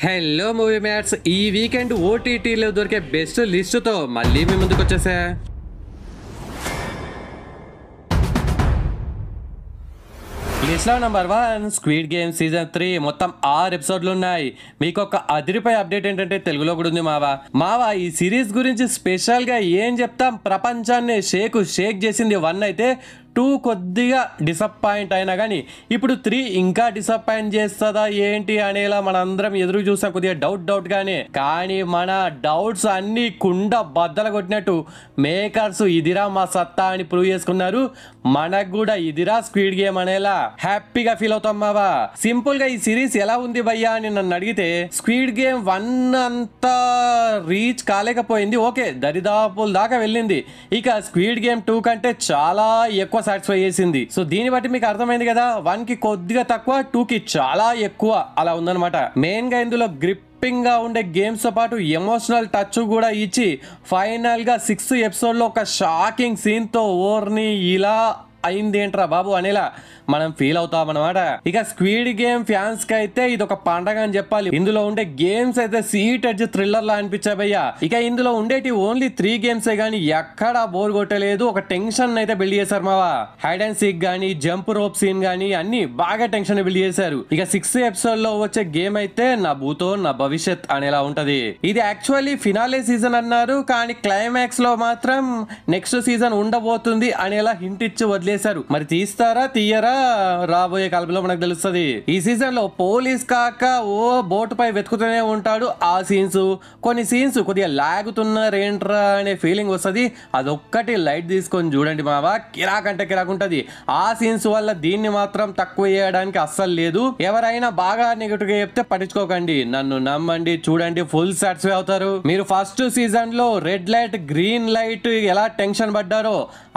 Hello movie mats, ఈ weekend ఓటీటీలో దొరికే బెస్ట్ లిస్టుతో మళ్ళీ మీ ముందుకు వచ్చేసా. లిస్ట్లో నెంబర్ 1 స్క్విడ్ గేమ్ సీజన్ 3 మొత్తం 6 ఎపిసోడ్లు ఉన్నాయి. మీకు ఒక అదిరిపోయే అప్డేట్ ఏంటంటే తెలుగులో కూడా ఉంది మావా ఈ సిరీస్ గురించి స్పెషల్ గా ఏం చెప్తాం. ప్రపంచాన్ని షేక్ చేసింది 1 అయితే 2 కొద్దిగా డిసప్పాయింట్ అయినా కానీ ఇప్పుడు 3 ఇంకా డిసప్పాయింట్ చేస్తుందా ఏంటి అనేలా మనందరం ఎదురు చూసాం, కొద్దిగా డౌట్ గానే. కానీ మన డౌట్స్ అన్ని కుండ బద్దలు కొట్టినట్టు మేకర్స్ ఇదిరా మా సత్తా అని ప్రూవ్ చేసుకున్నారు. మనకు కూడా ఇదిరా స్క్విడ్ గేమ్ అనేలా హ్యాపీగా ఫీల్ అవుతాం మావా. సింపుల్ గా ఈ సిరీస్ ఎలా ఉంది భయ్యా అని నన్ను అడిగితే స్క్విడ్ గేమ్ 1 అంతా రీచ్ కాలేకపోయింది, ఓకే దరిదాపుల దాకా వెళ్ళింది. ఇక స్క్విడ్ గేమ్ 2 కంటే చాలా ఎక్కువ సాటిస్ఫై చేసింది. సో దీన్ని బట్టి మీకు అర్థమైంది కదా, 1 కి కొద్దిగా తక్కువ, 2 కి చాలా ఎక్కువ అలా ఉందన్నమాట. మెయిన్ గా ఇందులో గ్రిప్పింగ్ గా ఉండే గేమ్స్ తో పాటు ఎమోషనల్ టచ్ కూడా ఇచ్చి ఫైనల్ గా 6th ఎపిసోడ్ లో ఒక షాకింగ్ సీన్ తో ఓర్ని ఇలా అయింది ఏంట్రా బాబు అనేలా మనం ఫీల్ అవుతాం అనమాట. ఇక స్క్విడ్ గేమ్ ఫ్యాన్స్ కి అయితే ఇది ఒక పండగ అని చెప్పాలి. ఇందులో ఉండే గేమ్స్ అయితే సీట్ ఎడ్జ్ థ్రిల్లర్ లా అనిపించాయి భయ్యా. ఇక ఇందులో ఉండేటి ఓన్లీ 3 గేమ్స్ గానీ ఎక్కడా బోర్ కొట్టలేదు. ఒక టెన్షన్ అయితే బిల్డ్ చేశారు మావా. హైడ్ అండ్ సీక్ గానీ జంప్ రోప్ సీన్ గానీ అన్ని బాగా టెన్షన్ బిల్డ్ చేశారు. ఇక 6th ఎపిసోడ్ లో వచ్చే గేమ్ అయితే నా భూతో నా భవిష్యత్ అనేలా ఉంటది. ఇది యాక్చువల్లీ ఫినాలే సీజన్ అన్నారు, కానీ క్లైమాక్స్ లో మాత్రం నెక్స్ట్ సీజన్ ఉండబోతుంది అనేలా హింట్ ఇచ్చి వదిలేశారు. మరి తీస్తారా తీయరా రాబోయే కాలంలో మనకు తెలుస్తుంది. ఈ సీజన్ లో పోలీస్ కాక ఓ బోట్ పై వెతుకుతూనే ఉంటాడు. ఆ సీన్స్ కొన్ని సీన్స్ కొద్దిగా లాగుతున్నారేంట్రా అనే ఫీలింగ్ వస్తుంది. అదొక్కటి లైట్ తీసుకొని చూడండి మావా, కిరాక్ అంటే కిరాక్ ఉంటది. ఆ సీన్స్ వల్ల దీన్ని మాత్రం తక్కువ చేయడానికి అస్సలు లేదు. ఎవరైనా బాగా నెగటివ్ గా చెప్తే పట్టించుకోకండి, నన్ను నమ్మండి, చూడండి ఫుల్ సాటిస్ఫై అవుతారు. మీరు ఫస్ట్ సీజన్ లో రెడ్ లైట్ గ్రీన్ లైట్ ఎలా టెన్షన్ పడ్డారో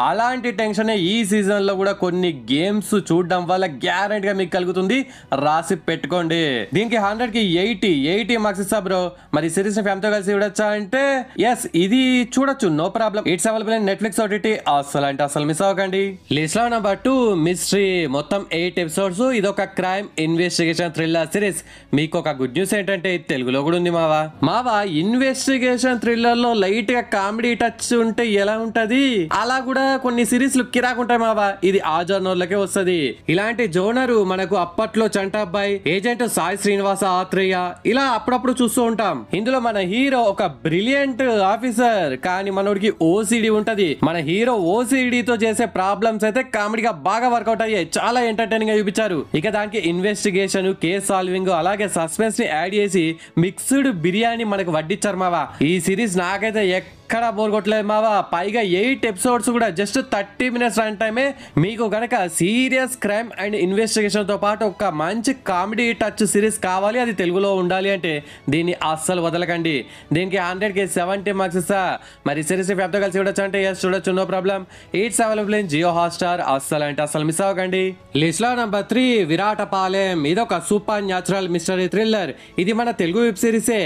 అలాంటి టెన్షన్ ఈ సీజన్ లో కూడా కొన్ని గేమ్స్ చూడడం వల్ల గ్యారెంటీ గా మీకు కలుగుతుంది. రాసి పెట్టుకోండి. దీనికి 100 కి 80 మార్క్స్ ఇస్తా బ్రో. మరి సిరీస్ ని ఫ్యామిలీతో కలిసి చూడొచ్చా అంటే ఎస్, ఇది చూడొచ్చు, no problem. It's available in Netflix OTT. అసలు అంటే అసలు మిస్ అవ్వకండి. లిస్ట్ లో నెంబర్ 2 మిస్టరీ, మొత్తం 8 ఎపిసోడ్స్. ఇది ఒక క్రైమ్ ఇన్వెస్టిగేషన్ థ్రిల్లర్ సిరీస్. మీకు ఒక గుడ్ న్యూస్ ఏంటంటే తెలుగులో కూడా ఉంది మావా. ఇన్వెస్టిగేషన్ థ్రిల్లర్ లో లైట్ గా కామెడీ టచ్ ఉంటే ఎలా ఉంటది, అలా కూడా కొన్ని సిరీస్లు కిరాకుంటాయి మావా. ఇది ఆ జోనర్లకే వస్తుంది. ఇలాంటి జోనరు మనకు అప్పట్లో చంటాబ్బాయి, ఏజెంట్ సాయి శ్రీనివాస ఆత్రేయ ఇలా అప్పుడప్పుడు చూస్తూ ఉంటాం. ఇందులో మన హీరో ఒక బ్రిలియంట్ ఆఫీసర్, కానీ మనోడికి ఓసిడి ఉంటది. మన హీరో ఓసిడి తో చేసే ప్రాబ్లమ్స్ అయితే కామెడీగా బాగా వర్కౌట్ అయ్యాయి, చాలా ఎంటర్టైనింగ్ గా చూపించారు. ఇక దానికి ఇన్వెస్టిగేషన్, కేస్ సాల్వింగ్ అలాగే సస్పెన్స్ ని యాడ్ చేసి మిక్స్డ్ బిర్యానీ మనకు వడ్డిచ్చారు మావా. ఈ సిరీస్ నాకైతే ఎక్కడ బోర్ కొట్టలేదు మావా. పైగా 8 ఎపిసోడ్స్ కూడా జస్ట్ 30 minutes రన్ టైమే. మీకు గనక సీరియస్ క్రైమ్ అండ్ ఇన్వెస్టిగేషన్ తో పాటు ఒక మంచి కామెడీ టచ్ సిరీస్ కావాలి, అది తెలుగులో ఉండాలి అంటే దీన్ని అస్సలు వదలకండి. దీనికి 100 కి 70 మార్క్స్ ఇస్తా. మరి సిరీస్ ఫ్యామిలీతో కలిసి చూడొచ్చు అంటే ఎస్ చూడొచ్చు, no problem. It's available in Jio Hotstar. అస్సలు అంటే అస్సలు మిస్ అవ్వకండి. లిస్ట్ లో నెంబర్ 3 విరాటపాలెం. ఇది ఒక సూపర్ న్యాచురల్ మిస్టరీ థ్రిల్లర్. ఇది మన తెలుగు వెబ్ సిరీసే.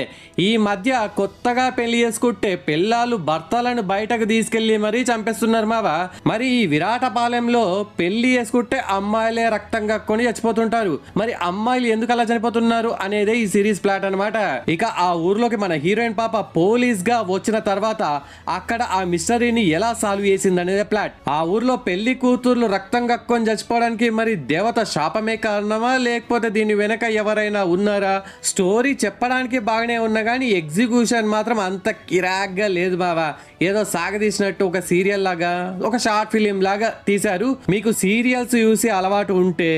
ఈ మధ్య కొత్తగా పెళ్లి చేసుకుంటే పిల్లలు భర్తలను బయటకు తీసుకెళ్లి మరీ చంపేస్తున్నారు మావా. మరి ఈ విరాటపాలెంలో పెళ్లి చేసుకుంటే అమ్మాయిలే రక్తం కక్కుని చచ్చిపోతుంటారు. మరి అమ్మాయిలు ఎందుకు అలా చనిపోతున్నారు అనేదే ఈ సిరీస్ ప్లాట్ అనమాట. ఇక ఆ ఊర్లోకి మన హీరోయిన్ పాప పోలీస్ గా వచ్చిన తర్వాత అక్కడ ఆ మిస్టరీని ఎలా సాల్వ్ చేసింది అనేదే ప్లాట్. ఆ ఊర్లో పెళ్లి కూతుర్లు రక్తం కక్కుని చచ్చిపోవడానికి మరి దేవత శాపమే కారణమా, లేకపోతే దీని వెనక ఎవరైనా ఉన్నారా? స్టోరీ చెప్పడానికి బాగానే ఉన్నా కానీ ఎగ్జిక్యూషన్ మాత్రం అంత కిరాక్గా లేదు బావా. ఏదో సాగదీసినట్టు ఒక సీరియల్ లాగా, ఒక షార్ట్ ఫిలిం లాగా తీశారు. మీకు సీరియల్స్ చూసి అలవాటు ఉంటే,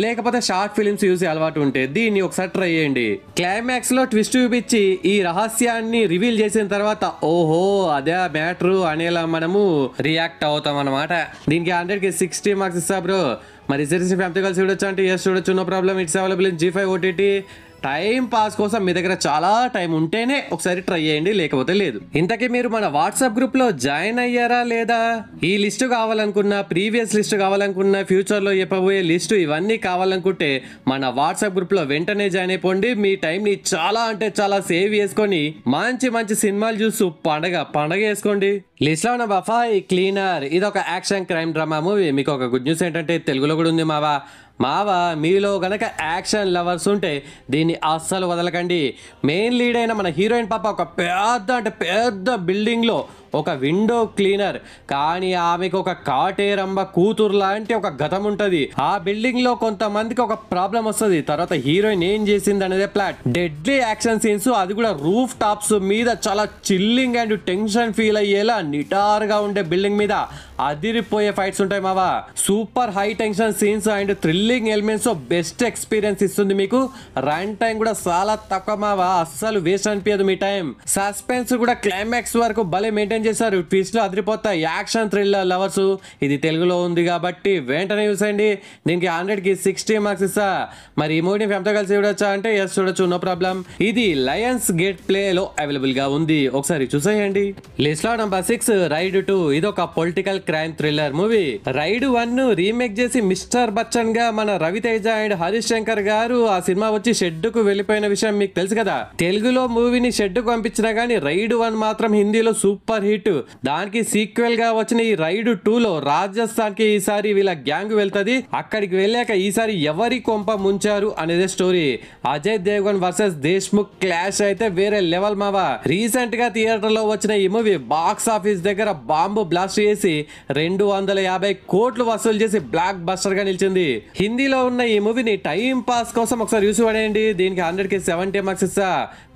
లేకపోతే షార్ట్ ఫిలిమ్స్ చూసి అలవాటు ఉంటే దీన్ని ఒకసారి ట్రై చేయండి. క్లైమాక్స్ లో ట్విస్ట్ చూపించి ఈ రహస్యాన్ని రివీల్ చేసిన తర్వాత ఓహో అదే మ్యాటర్ అనేలా మనము రియాక్ట్ అవుతాం అనమాట. దీనికి 100 కి 60 మార్క్స్ ఇస్తా బ్రో. మరి సిరీస్ ఫ్యామిలీతో కలిసి చూడొచ్చు అంటే ఎస్ చూడొచ్చు, no problem. It's available in G5 OTT. Time pass కోసం మీ దగ్గర చాలా టైం ఉంటేనే ఒకసారి ట్రై చేయండి, లేకపోతే లేదు. ఇంతకీ మీరు మన వాట్సాప్ గ్రూప్ లో జాయిన్ అయ్యారా లేదా? ఈ లిస్ట్ కావాలనుకున్నా, ప్రీవియస్ లిస్ట్ కావాలనుకున్నా, ఫ్యూచర్ లో చెప్పబోయే లిస్ట్ ఇవన్నీ కావాలనుకుంటే మన వాట్సాప్ గ్రూప్ లో వెంటనే జాయిన్ అయిపోండి. మీ టైం ని చాలా అంటే చాలా సేవ్ చేసుకొని మంచి మంచి సినిమాలు చూస్తూ పండగ చేసుకోండి. లిస్ట్ లో ఉన్న 5 క్లీనర్. ఇది ఒక యాక్షన్ క్రైమ్ డ్రామా మూవీ. మీకు ఒక గుడ్ న్యూస్ ఏంటంటే తెలుగులో కూడా ఉంది మావా. మావా మీలో గనక యాక్షన్ లవర్స్ ఉంటే దీన్ని అస్సలు వదలకండి. మెయిన్ లీడ్ అయిన మన హీరోయిన్ పాప ఒక పెద్ద బిల్డింగ్లో ఒక విండో క్లీనర్, కానీ ఆమెకు ఒక కాటేరమ్మ కూతురు లాంటి ఒక గతం ఉంటుంది. ఆ బిల్డింగ్ లో కొంతమందికి ఒక ప్రాబ్లం వస్తుంది. తర్వాత హీరోయిన్ ఏం చేసింది అనేది ప్లాట్. డెడ్లీ యాక్షన్ సీన్స్, అది కూడా రూఫ్ టాప్స్ మీద చాలా చిల్లింగ్ అండ్ టెన్షన్ ఫీల్ అయ్యేలా నిటారుగా ఉండే బిల్డింగ్ మీద అదిరిపోయే ఫైట్స్ ఉంటాయి మావా. Super high tension scenes and thrilling elements best experience ఇస్తుంది మీకు. రన్ టైం కూడా చాలా తక్కువ మావా, అస్సలు వేస్ట్ అనిపించదు మీ టైం. సస్పెన్స్ కూడా క్లైమాక్స్ వరకు భలే మెయింటైన్ చేశారు. ట్విస్ట్ లో అదిరిపోతాయి. యాక్షన్ థ్రిల్లర్ లవర్స్ ఇది తెలుగులో ఉంది కాబట్టి వెంటనే చూసేయండి. దీనికి 100కి 60 మార్క్స్ ఇస్తా. మరి ఈ మూవీని ఫ్యామిలీతో కలిసి చూడొచ్చా అంటే ఎస్ చూడొచ్చు, నో ప్రాబ్లం. ఇది లయన్స్ గేట్ ప్లే లో అవైలబుల్ గా ఉంది, ఒకసారి చూసేయండి. లిస్ట్ లో నంబర్ 6 రైడ్ 2. ఇది ఒక political crime thriller movie. Raid 1 remake చేసి మిస్టర్ బచ్చన్ గా మన రవితేజ అండ్ హరీష్ శంకర్ గారు ఆ సినిమా వచ్చి షెడ్ కు వెళ్ళిపోయిన విషయం మీకు తెలుసు కదా. తెలుగులో మూవీని షెడ్ కు పంపించినా గానీ రైడ్ 1 మాత్రం హిందీలో సూపర్ హిట్. దానికి సీక్వెల్ గా వచ్చిన ఈ రైడ్ 2 లో రాజస్థాన్ కి ఈసారి వీళ్ళ గ్యాంగ్ వెళ్తది. అక్కడికి వెళ్ళాక ఈసారి ఎవరి కొంప ముంచారు అనేది story. Ajay Devgan versus Deshmukh clash అయితే వేరే లెవెల్ మావా. రీసెంట్ గా థియేటర్ లో వచ్చిన ఈ మూవీ బాక్స్ ఆఫీస్ దగ్గర బాంబు బ్లాస్ట్ చేసి 250 కోట్లు వసూలు చేసి బ్లాక్ బస్టర్ గా నిలిచింది. హిందీలో ఉన్న ఈ మూవీని టైం పాస్ కోసం ఒకసారి చూసి పడేయండి. దీనికి 100కి 70 మార్క్స్ ఇస్తా.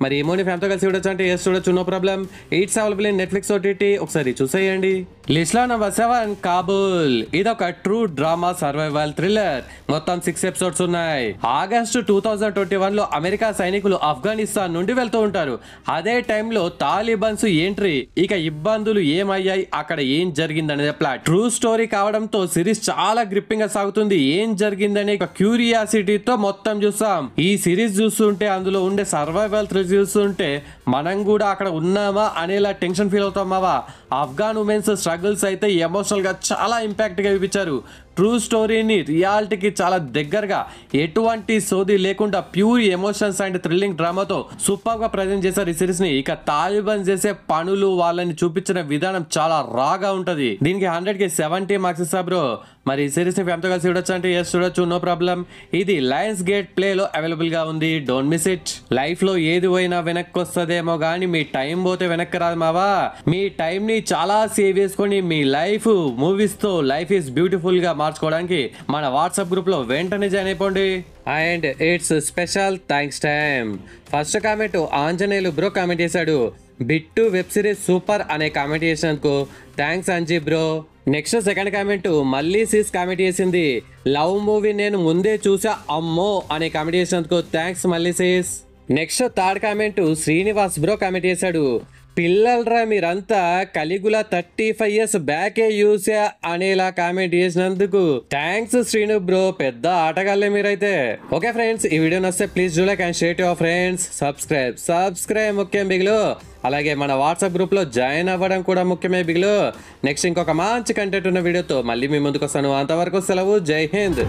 మరి ఈ మూవీ ఫ్యామిలీతో కలిసి చూడొచ్చు అంటే ఎస్ చూడొచ్చు, no problem. It's available in Netflix OTT, ఒకసారి చూసేయండి. లిస్ట్ లో నంబర్ 7 కాబూల్. ఇది ఒక ట్రూ డ్రామా సర్వైవల్ థ్రిల్లర్. మొత్తం 6 ఎపిసోడ్స్ ఉన్నాయి. ఆగస్టు 2021 లో అమెరికా సైనికులు ఆఫ్ఘనిస్తాన్ నుండి వెళ్తూ ఉంటారు. అదే టైంలో తాలిబాన్స్ ఎంట్రీ. ఇక ఇబ్బందులు ఏమయ్యాయి, అక్కడ ఏం జరిగింది అనేది ప్లాట్. ట్రూ స్టోరీ కావడంతో సిరీస్ చాలా గ్రిప్పింగ్ గా సాగుతుంది. ఏం జరిగిందనే ఒక క్యూరియాసిటీతో మొత్తం చూస్తాం. ఈ సిరీస్ చూస్తుంటే, అందులో ఉండే సర్వైవల్ థ్రిల్ చూస్తుంటే మనం కూడా అక్కడ ఉన్నామా అనేలా టెన్షన్ ఫీల్ అవుతాం మావా. ఆఫ్ఘాన్ ఉమెన్స్ స్ట్రగుల్స్ అయితే ఎమోషనల్ గా చాలా ఇంపాక్ట్ గా చూపించారు. ట్రూ స్టోరీని రియాలిటీకి చాలా దగ్గరగా, ఎటువంటి సోది లేకుండా ప్యూర్ ఎమోషన్స్ అండ్ థ్రిల్లింగ్ డ్రామాతో సూపర్ గా ప్రజెంట్ చేశారు ఈ సిరీస్ ని. ఇక తాలిబాన్ చేసే పనులు, వాళ్ళని చూపించిన విధానం చాలా రాగా ఉంటది. దీనికి 100కి 70 మార్క్స్ ఇస్తా బ్రో. మరి ఈ సిరీస్ ని ఫ్యామిలీతో కలిసి చూడొచ్చు అంటే ఎస్ చూడొచ్చు, నో ప్రాబ్లం. ఇది లయన్స్ గేట్ ప్లే లో అవైలబుల్ గా ఉంది, డోంట్ మిస్ ఇట్. లైఫ్ లో ఏది పోయినా వెనక్కి వస్తుందేమో గానీ మీ టైం పోతే వెనక్కి రాదు మావా. మీ టైం ని చాలా సేవ్ చేసుకొని మీ లైఫ్ మూవీస్ తో లైఫ్ ఈస్ బ్యూటిఫుల్ గా మార్చుకోవడానికి మన వాట్సాప్ గ్రూప్ లో వెంటనే జాయిన్ అయిపోండి. And it's special thanks time. First comment Anjaneyulu bro comment చేశాడు. బిట్టు వెబ్ సిరీస్ సూపర్ అనే కామెంట్ చేసినందుకు thanks Anji bro. Next second comment మళ్ళీ సీస్ కామెంట్ చేసింది. లవ్ మూవీ నేను ముందే చూసా అమ్మో అనే కామెంట్ చేసినందుకు థ్యాంక్స్ మళ్ళీ సీస్. Next third comment Srinivas bro comment చేశాడు. పిల్లలరా మీరంతా కలిగుల 35 years బ్యాకే యూసా అనేలా కామెంట్ చేసినందుకు థ్యాంక్స్ శ్రీను బ్రో, పెద్ద ఆటగాళ్ళే మీరైతే. ఓకే ఫ్రెండ్స్, ఈ వీడియో నచ్చితే please do like and share to your friends. Subscribe ముఖ్యం బిగులు. అలాగే మన వాట్సాప్ గ్రూప్ లో జాయిన్ అవ్వడం కూడా ముఖ్యమే బిగులు. నెక్స్ట్ ఇంకొక మంచి కంటెంట్ ఉన్న వీడియోతో మళ్ళీ మీ ముందుకు వస్తాను. అంతవరకు సెలవు, జై హింద్.